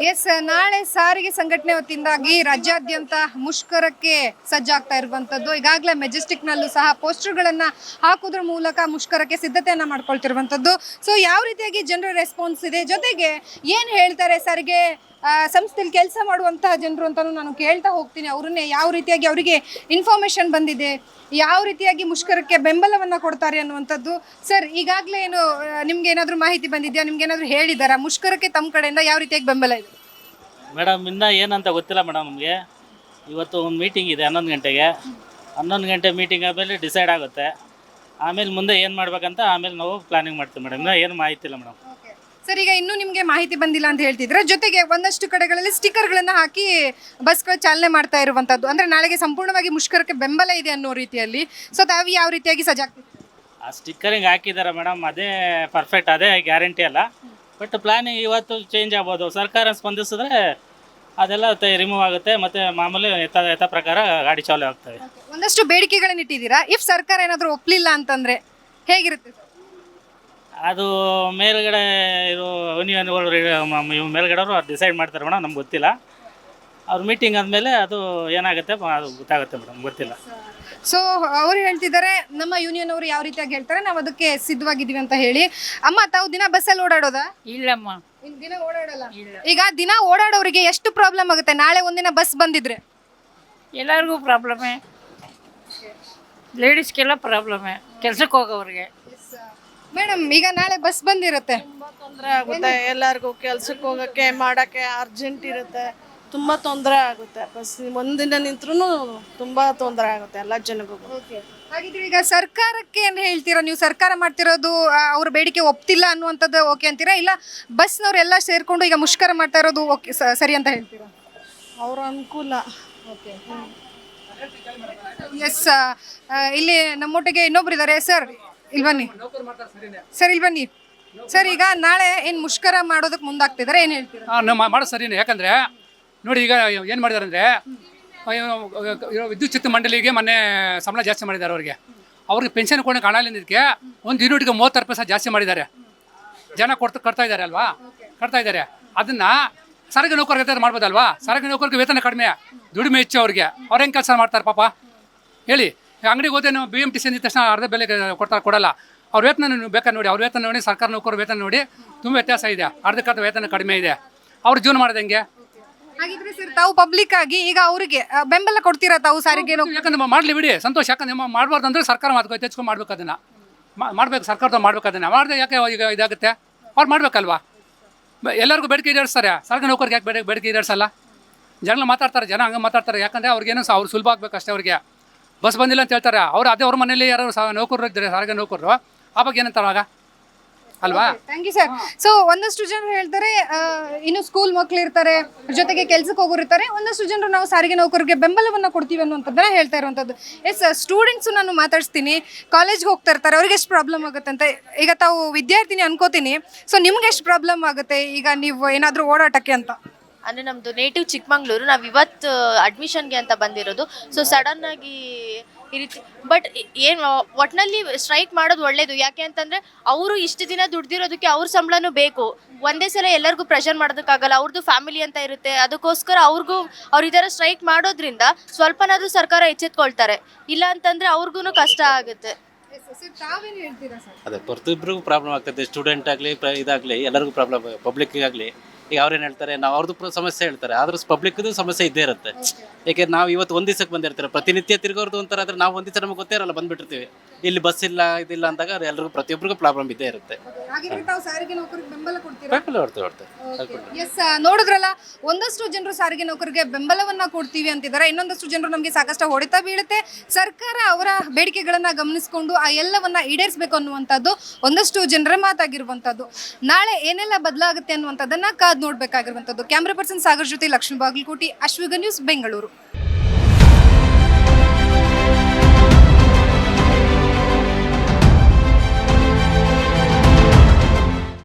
S, ನಾಳೆ ಸಾರಿಗೆ ಸಂಘಟನೆ ವತಿಯಿಂದಾಗಿ ರಾಜ್ಯಾದ್ಯಂತ ಮುಷ್ಕರಕ್ಕೆ ಸಜ್ಜಾಗ್ತಾ ಇರುವಂತದ್ದು. ಈಗಾಗಲೇ ಮೆಜೆಸ್ಟಿಕ್ ನಲ್ಲೂ ಸಹ ಪೋಸ್ಟರ್ಗಳನ್ನ ಹಾಕೋದ್ರ ಮೂಲಕ ಮುಷ್ಕರಕ್ಕೆ ಸಿದ್ಧತೆಯನ್ನ ಮಾಡ್ಕೊಳ್ತಿರುವಂತದ್ದು. ಸೊ ಯಾವ ರೀತಿಯಾಗಿ ಜನರ ರೆಸ್ಪಾನ್ಸ್ ಇದೆ, ಜೊತೆಗೆ ಏನ್ ಹೇಳ್ತಾರೆ ಸಾರಿಗೆ ಸಂಸ್ಥೆಯಲ್ಲಿ ಕೆಲಸ ಮಾಡುವಂತಹ ಜನರು ಅಂತಾನು ನಾನು ಕೇಳ್ತಾ ಹೋಗ್ತೀನಿ. ಅವ್ರನ್ನೇ ಯಾವ ರೀತಿಯಾಗಿ ಅವರಿಗೆ ಇನ್ಫಾರ್ಮೇಶನ್ ಬಂದಿದೆ, ಯಾವ ರೀತಿಯಾಗಿ ಮುಷ್ಕರಕ್ಕೆ ಬೆಂಬಲವನ್ನ ಕೊಡ್ತಾರೆ ಅನ್ನುವಂಥದ್ದು. ಸರ್, ಈಗಾಗಲೇ ಏನು ನಿಮ್ಗೆ ಏನಾದರೂ ಮಾಹಿತಿ ಬಂದಿದೆಯಾ, ನಿಮ್ಗೆ ಏನಾದರೂ ಹೇಳಿದಾರಾ ಮುಷ್ಕರಕ್ಕೆ ತಮ್ಮ ಕಡೆಯಿಂದ ಯಾವ ರೀತಿಯಾಗಿ ಬೆಂಬಲ ಇದೆ? ಮೇಡಮ್ ಇನ್ನೂ ಏನಂತ ಗೊತ್ತಿಲ್ಲ ಮೇಡಮ್. ನಮಗೆ ಇವತ್ತು ಒಂದು ಮೀಟಿಂಗ್ ಇದೆ 11 ಗಂಟೆಗೆ. 11 ಗಂಟೆ ಮೀಟಿಂಗ್ ಆದಮೇಲೆ ಡಿಸೈಡ್ ಆಗುತ್ತೆ. ಆಮೇಲೆ ಮುಂದೆ ಏನು ಮಾಡ್ಬೇಕಂತ ಆಮೇಲೆ ನಾವು ಪ್ಲಾನಿಂಗ್ ಮಾಡ್ತೀವಿ ಮೇಡಮ್. ಇನ್ನೂ ಏನು ಮಾಹಿತಿ ಇಲ್ಲ ಮೇಡಮ್. ಸರ್, ಈಗ ಇನ್ನೂ ನಿಮಗೆ ಮಾಹಿತಿ ಬಂದಿಲ್ಲ ಅಂತ ಹೇಳ್ತಿದ್ರೆ, ಜೊತೆಗೆ ಒಂದಷ್ಟು ಕಡೆಗಳಲ್ಲಿ ಸ್ಟಿಕ್ಕರ್ಗಳನ್ನು ಹಾಕಿ ಬಸ್ಗಳು ಚಾಲನೆ ಮಾಡ್ತಾ ಇರುವಂಥದ್ದು, ಅಂದರೆ ನಾಳೆಗೆ ಸಂಪೂರ್ಣವಾಗಿ ಮುಷ್ಕರಕ್ಕೆ ಬೆಂಬಲ ಇದೆ ಅನ್ನೋ ರೀತಿಯಲ್ಲಿ. ಸೊ ತಾವು ಯಾವ ರೀತಿಯಾಗಿ ಸಜ್ಜಾಗ್ತೀವಿ? ಆ ಸ್ಟಿಕ್ಕರಿಂಗ್ ಹಾಕಿದ್ದಾರೆ ಮೇಡಮ್, ಅದೇ ಪರ್ಫೆಕ್ಟ್, ಅದೇ ಗ್ಯಾರಂಟಿ ಅಲ್ಲ. ಬಟ್ ಪ್ಲಾನಿಂಗ್ ಇವತ್ತು ಚೇಂಜ್ ಆಗ್ಬೋದು. ಸರ್ಕಾರ ಸ್ಪಂದಿಸಿದ್ರೆ ಅದೆಲ್ಲ ರಿಮೂವ್ ಆಗುತ್ತೆ, ಮತ್ತು ಮಾಮೂಲಿ ಯಥ ಪ್ರಕಾರ ಗಾಡಿ ಚಾಲು ಆಗ್ತವೆ. ಒಂದಷ್ಟು ಬೇಡಿಕೆಗಳನ್ನ ಇಟ್ಟಿದ್ದೀರಾ. ಇಫ್ ಸರ್ಕಾರ ಏನಾದರೂ ಒಪ್ಪಲಿಲ್ಲ ಅಂತಂದರೆ ಹೇಗಿರುತ್ತೆ ಸರ್? ಅದು ಮೇಲ್ಗಡೆ ಇರೋ ಯೂನಿಯನ್ಗಳು ಮೇಲ್ಗಡೆಯವರು ಡಿಸೈಡ್ ಮಾಡ್ತಾರೆ ಮೇಡಮ್, ನಮ್ಗೆ ಗೊತ್ತಿಲ್ಲ. ಅವ್ರ ಮೀಟಿಂಗ್ ಆದಮೇಲೆ ಅದು ಏನಾಗುತ್ತೆ ಅದು ಗೊತ್ತಾಗುತ್ತೆ ಮೇಡಮ್, ಗೊತ್ತಿಲ್ಲ. ಸೊ ಅವ್ರು ಹೇಳ್ತಿದ್ದಾರೆ, ನಮ್ಮ ಯೂನಿಯನ್ ಅವರು ಯಾವ ರೀತಿಯಾಗಿ ಹೇಳ್ತಾರೆ ನಾವು ಅದಕ್ಕೆ ಸಿದ್ಧವಾಗಿದ್ದೀವಿ ಅಂತ ಹೇಳಿ. ಅಮ್ಮ, ತಾವು ದಿನ ಬಸ್ಸಲ್ಲಿ ಓಡಾಡೋದಾ? ಇಲ್ಲಮ್ಮ, ದಿನ ಓಡಾಡಲ್ಲ. ಈಗ ದಿನ ಓಡಾಡೋರಿಗೆ ಎಷ್ಟು ಪ್ರಾಬ್ಲಮ್ ಆಗುತ್ತೆ ನಾಳೆ ಒಂದಿನ ಬಸ್ ಬಂದಿದ್ರೆ? ಎಲ್ಲರಿಗೂ ಪ್ರಾಬ್ಲಮೇ, ಲೇಡೀಸ್ಗೆಲ್ಲ ಪ್ರಾಬ್ಲಮೇ, ಕೆಲ್ಸಕ್ಕೆ ಹೋಗೋವ್ರಿಗೆ. ಮೇಡಮ್, ಈಗ ನಾಳೆ ಬಸ್ ಬಂದಿರುತ್ತೆ, ತುಂಬ ತೊಂದರೆ ಆಗುತ್ತೆ. ಎಲ್ಲರಿಗೂ ಕೆಲ್ಸಕ್ಕೆ ಹೋಗೋಕ್ಕೆ ಮಾಡೋಕ್ಕೆ ಅರ್ಜೆಂಟ್ ಇರುತ್ತೆ, ತುಂಬ ತೊಂದರೆ ಆಗುತ್ತೆ. ಬಸ್ ಒಂದಿನ ನಿಂತ್ರೂ ತುಂಬ ತೊಂದರೆ ಆಗುತ್ತೆ ಎಲ್ಲ ಜನಗಳಿಗೂ. ಹಾಗಿದ್ರೆ ಈಗ ಸರ್ಕಾರಕ್ಕೆ ಏನು ಹೇಳ್ತೀರಾ ನೀವು? ಸರ್ಕಾರ ಮಾಡ್ತಿರೋದು ಅವ್ರ ಬೇಡಿಕೆ ಒಪ್ತಿಲ್ಲ ಅನ್ನುವಂಥದ್ದು ಓಕೆ ಅಂತೀರಾ, ಇಲ್ಲ ಬಸ್ನವ್ರೆಲ್ಲ ಸೇರ್ಕೊಂಡು ಈಗ ಮುಷ್ಕರ ಮಾಡ್ತಾ ಇರೋದು ಓಕೆ ಸರಿ ಅಂತ ಹೇಳ್ತೀರಾ? ಅವ್ರ ಅನುಕೂಲ. ಎಸ್, ಇಲ್ಲಿ ನಮ್ಮೊಟ್ಟಿಗೆ ಇನ್ನೊಬ್ರು ಇದ್ದಾರೆ. ಸರ್, ಇಲ್ಲಿ ಬನ್ನಿ. ಸರ್, ಇಲ್ಲಿ ಬನ್ನಿ. ಸರ್, ಈಗ ನಾಳೆ ಏನು ಮುಷ್ಕರ ಮಾಡೋದಕ್ಕೆ ಮುಂದಾಗ್ತಿದ್ದಾರೆ, ಏನು ಹೇಳ್ತೀರಾ? ನಮ್ಮ ಮಾಡೋದು ಸರಿನೇ. ಯಾಕಂದರೆ ನೋಡಿ, ಈಗ ಏನು ಮಾಡಿದ್ದಾರೆ ಅಂದರೆ ವಿದ್ಯುತ್ ಚಿತ್ತ ಮಂಡಳಿಗೆ ಮೊನ್ನೆ ಸಂಬಳ ಜಾಸ್ತಿ ಮಾಡಿದ್ದಾರೆ. ಅವ್ರಿಗೆ ಪೆನ್ಷನ್ ಕೊಡೋ ಕಾಣಲಿದ್ದಕ್ಕೆ ಒಂದು ಯೂನಿಟ್ಗೆ 30 ರೂಪಾಯಿ ಸಹ ಜಾಸ್ತಿ ಮಾಡಿದ್ದಾರೆ. ಜನ ಕಟ್ತಾ ಇದ್ದಾರೆ ಅಲ್ವಾ, ಕಟ್ತಾ ಇದ್ದಾರೆ. ಅದನ್ನು ಸಾರಿಗೆ ನೌಕರಿಗೆ ಮಾಡ್ಬೋದಲ್ವಾ? ಸಾರಿಗೆ ನೌಕರಿಗೆ ವೇತನ ಕಡಿಮೆ, ದುಡಿಮೆ ಹೆಚ್ಚು. ಅವ್ರಿಗೆ ಅವ್ರು ಹೆಂಗೆ ಕೆಲಸ ಮಾಡ್ತಾರೆ ಪಾಪ ಹೇಳಿ? ಅಂಗಡಿಗೆ ಹೋದ್ರೆ ನಾವು BMTC ಅಂದಿದ ತಕ್ಷಣ ಅರ್ಧ ಬೆಲೆ ಕೊಡಲ್ಲ. ಅವ್ರ ವೇತನ ಬೇಕಾದ್ರೆ ನೋಡಿ, ಅವ್ರ ವೇತನ ನೋಡಿ, ಸರ್ಕಾರ ನೌಕರ ವೇತನ ನೋಡಿ ತುಂಬ ವ್ಯತ್ಯಾಸ ಇದೆ. ಅರ್ಧಕ್ಕರ್ಧ ವೇತನ ಕಡಿಮೆ ಇದೆ. ಅವ್ರು ಜೀವನ ಮಾಡೋದು ಹೆಂಗೆ? ಹಾಗಿದ್ರೆ ಸರ್, ತಾವು ಪಬ್ಲಿಕ್ ಆಗಿ ಈಗ ಅವರಿಗೆ ಬೆಂಬಲ ಕೊಡ್ತೀರಾ ತಾವು ಸಾರಿಗೆ? ಯಾಕಂದ್ರೆ ಮಾಡಲಿ ಬಿಡಿ, ಸಂತೋಷ. ಯಾಕಂದ್ರೆ ಮಾಡಬಾರ್ದು ಅಂದರೆ ಸರ್ಕಾರ ಮಾತು ತೆಚ್ಕೊಂಡು ಮಾಡ್ಬೇಕು. ಅದನ್ನು ಮಾಡಬೇಕು, ಸರ್ಕಾರದವ್ರು ಮಾಡ್ಬೇಕು. ಅದನ್ನು ಮಾಡಿದ್ರೆ ಯಾಕೆ ಈಗ ಇದಾಗುತ್ತೆ? ಅವ್ರು ಮಾಡ್ಬೇಕಲ್ವಾ? ಎಲ್ಲರಿಗೂ ಬೇಡಿಕೆ ಈಡೇರಿಸ್ತಾರೆ, ಸಾರಿಗೆ ನೌಕರಿಗೆ ಯಾಕೆ ಬೇಡಿಕೆ ಈಡೇರಿಸಲ್ಲ? ಜನ ಮಾತಾಡ್ತಾರೆ, ಜನ ಹಂಗೆ ಮಾತಾಡ್ತಾರೆ. ಯಾಕಂದರೆ ಅವ್ರಿಗೇನೋ ಅವ್ರು ಸುಲಭ ಆಗಬೇಕು ಅಷ್ಟೇ. ಅವ್ರಿಗೆ ಬಸ್ ಬಂದಿಲ್ಲ ಅಂತ ಹೇಳ್ತಾರೆ. ಅವ್ರ ಮನೇಲಿ ಯಾರು ನೌಕರರು ಇದ್ದಾರೆ, ಸಾರಿಗೆ ನೌಕರರು, ಆವಾಗ ಏನಂತಾರೆ ಆಗ ಅಲ್ವಾ? Thank you sir. ಸೊ ಒಂದಷ್ಟು ಜನರು ಹೇಳ್ತಾರೆ, ಇನ್ನು ಸ್ಕೂಲ್ ಮಕ್ಳು ಇರ್ತಾರೆ, ಜೊತೆಗೆ ಕೆಲ್ಸಕ್ಕೆ ಹೋಗೋರಿರ್ತಾರೆ. ಒಂದಷ್ಟು ಜನರು ನಾವು ಸಾರಿಗೆ ನೌಕರಿಗೆ ಬೆಂಬಲವನ್ನು ಕೊಡ್ತೀವಿ ಅನ್ನುವಂಥದ್ದನ್ನ ಹೇಳ್ತಾ ಇರುವಂಥದ್ದು. ಎಸ್, ಸ್ಟೂಡೆಂಟ್ಸು ನಾನು ಮಾತಾಡಿಸ್ತೀನಿ, ಕಾಲೇಜ್ಗೆ ಹೋಗ್ತಾ ಇರ್ತಾರೆ, ಅವ್ರಿಗೆ ಎಷ್ಟು ಪ್ರಾಬ್ಲಮ್ ಆಗುತ್ತೆ ಅಂತ. ಈಗ ತಾವು ವಿದ್ಯಾರ್ಥಿನಿ ಅನ್ಕೋತೀನಿ. ಸೊ ನಿಮ್ಗೆ ಎಷ್ಟು ಪ್ರಾಬ್ಲಮ್ ಆಗುತ್ತೆ ಈಗ ನೀವು ಏನಾದರೂ ಓಡಾಟಕ್ಕೆ ಅಂತ? ಅಂದರೆ ನಮ್ಮದು ನೇಟಿವ್ ಚಿಕ್ಕಮಂಗ್ಳೂರು. ನಾವು ಇವತ್ತು ಅಡ್ಮಿಷನ್ಗೆ ಅಂತ ಬಂದಿರೋದು. ಸೊ ಸಡನ್ನಾಗಿ ಈ ರೀತಿ ಬಟ್ ಏನು ಒಟ್ಟಿನಲ್ಲಿ ಸ್ಟ್ರೈಕ್ ಮಾಡೋದು ಒಳ್ಳೆಯದು. ಯಾಕೆ ಅಂತಂದರೆ ಅವರು ಇಷ್ಟು ದಿನ ದುಡ್ದಿರೋದಕ್ಕೆ ಅವ್ರ ಸಂಬಳನೂ ಬೇಕು. ಒಂದೇ ಸಲ ಎಲ್ಲರಿಗೂ ಪ್ರೆಷರ್ ಮಾಡೋದಕ್ಕಾಗಲ್ಲ, ಅವ್ರದ್ದು ಫ್ಯಾಮಿಲಿ ಅಂತ ಇರುತ್ತೆ. ಅದಕ್ಕೋಸ್ಕರ ಅವ್ರು ಈ ಥರ ಸ್ಟ್ರೈಕ್ ಮಾಡೋದ್ರಿಂದ ಸ್ವಲ್ಪನಾದರೂ ಸರ್ಕಾರ ಎಚ್ಚೆತ್ಕೊಳ್ತಾರೆ. ಇಲ್ಲ ಅಂತಂದರೆ ಅವ್ರಿಗೂ ಕಷ್ಟ ಆಗುತ್ತೆ. ಅದೇ ಪ್ರತಿಯೊಬ್ಬರಿಗೂ ಪ್ರಾಬ್ಲಮ್ ಆಗ್ತದೆ. ಸ್ಟೂಡೆಂಟ್ ಆಗಲಿ ಇದಾಗಲಿ ಎಲ್ಲರಿಗೂ ಪ್ರಾಬ್ಲಮ್, ಪಬ್ಲಿಕ್ಕಾಗಲಿ. ಈಗ ಅವ್ರೇನು ಹೇಳ್ತಾರೆ, ನಾವು ಅವ್ರದ್ದು ಸಮಸ್ಯೆ ಹೇಳ್ತಾರೆ, ಆದ್ರೂ ಪಬ್ಲಿಕ್ದು ಸಮಸ್ಯೆ ಇದ್ದೇ ಇರುತ್ತೆ. ಏಕೆ ನಾವು ಇವತ್ತು ಒಂದು ದಿವಸಕ್ಕೆ ಬಂದಿರ್ತಾರೆ, ಪ್ರತಿನಿತ್ಯ ತಿರ್ಗೋರ್ದು ಒಂಥರ. ಆದರೆ ನಾವು ಒಂದು ದಿವಸ ನಮಗೆ ಗೊತ್ತೇ ಇರಲ್ಲ, ಬಂದುಬಿಟ್ಟಿರ್ತೀವಿ. ಇಲ್ಲಿ ಬಸ್ ಇಲ್ಲ, ಇದಿಲ್ಲ ಅಂದಾಗ ಎಲ್ಲರಿಗೂ ಪ್ರತಿಯೊಬ್ಬರಿಗೂ ಪ್ರಾಬ್ಲಮ್ ಇದ್ದೇ ಇರುತ್ತೆ. ಎಸ್, ನೋಡಿದ್ರಲ್ಲ, ಒಂದಷ್ಟು ಜನರು ಸಾರಿಗೆ ನೌಕರಿಗೆ ಬೆಂಬಲವನ್ನ ಕೊಡ್ತೀವಿ ಅಂತಿದ್ದಾರೆ. ಇನ್ನೊಂದಷ್ಟು ಜನರು ನಮಗೆ ಸಾಕಷ್ಟು ಹೊಡೆತ ಬೀಳುತ್ತೆ, ಸರ್ಕಾರ ಅವರ ಬೇಡಿಕೆಗಳನ್ನ ಗಮನಿಸಿಕೊಂಡು ಆ ಎಲ್ಲವನ್ನ ಈಡೇರಿಸಬೇಕು ಅನ್ನುವಂಥದ್ದು ಒಂದಷ್ಟು ಜನರ ಮಾತಾಗಿರುವಂಥದ್ದು. ನಾಳೆ ಏನೆಲ್ಲ ಬದಲಾಗುತ್ತೆ ಅನ್ನುವಂಥದ್ದನ್ನ ಕಾದು ನೋಡ್ಬೇಕಾಗಿರುವಂಥದ್ದು. ಕ್ಯಾಮ್ರಾ ಪರ್ಸನ್ ಸಾಗರ್ ಜೊತೆ ಲಕ್ಷ್ಮೀ ಬಾಗಲಕೋಟಿ, ಅಶ್ವಿಗ ನ್ಯೂಸ್, ಬೆಂಗಳೂರು.